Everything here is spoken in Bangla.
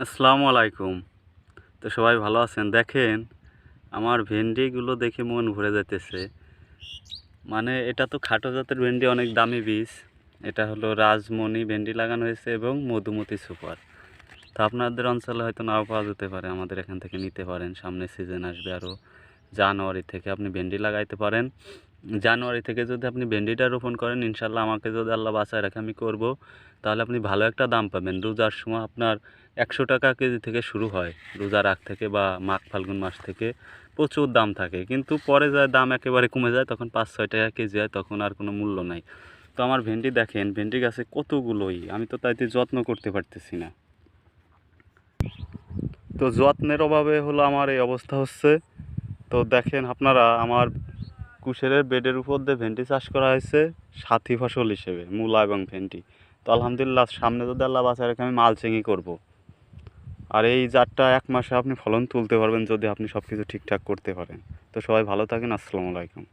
আসসালামু আলাইকুম। তো সবাই ভালো আছেন? দেখেন আমার ভেন্ডিগুলো দেখে মন ভরে যাইতেছে। মানে এটা তো খাটো জাতের ভেন্ডি, অনেক দামি বীজ। এটা হলো রাজমণি ভেন্ডি লাগানো হয়েছে এবং মধুমতি সুপার। তো আপনাদের অঞ্চলে হয়তো নাও পাওয়া যেতে পারে, আমাদের এখান থেকে নিতে পারেন। সামনে সিজন আসবে আরও, জানুয়ারি থেকে আপনি ভেন্ডি লাগাইতে পারেন। জানুয়ারি থেকে যদি আপনি ভেন্ডিটা রোপণ করেন, ইনশাল্লাহ আমাকে যদি আল্লাহ বাঁচায় রাখে আমি করব, তাহলে আপনি ভালো একটা দাম পাবেন। রোজার সময় আপনার 100 টাকা কেজি থেকে শুরু হয়, রোজার আগ থেকে বা মাঘ ফাল্গুন মাস থেকে প্রচুর দাম থাকে। কিন্তু পরে যায় দাম একেবারে কমে যায়, তখন 5-6 টাকা কেজি হয়, তখন আর কোনো মূল্য নাই। তো আমার ভেন্ডি দেখেন, ভেন্ডি গাছে কতগুলোই, আমি তো তাইতে যত্ন করতে পারতেছি না। তো যত্নের অভাবে হলো আমার এই অবস্থা হচ্ছে। তো দেখেন আপনারা, আমার কুশেরের বেডের উপর দিয়ে ভেন্ডি চাষ করা হয়েছে সাথী ফসল হিসেবে, মূলা এবং ভেন্ডি। তো আলহামদুলিল্লাহ, সামনে যদি আল্লাহ বাঁচায় রাখে আমি মালচিংই করব। আর এই জাতটা 1 মাসে আপনি ফলন তুলতে পারবেন যদি আপনি সব কিছু ঠিকঠাক করতে পারেন। তো সবাই ভালো থাকেন। আসসালামু আলাইকুম।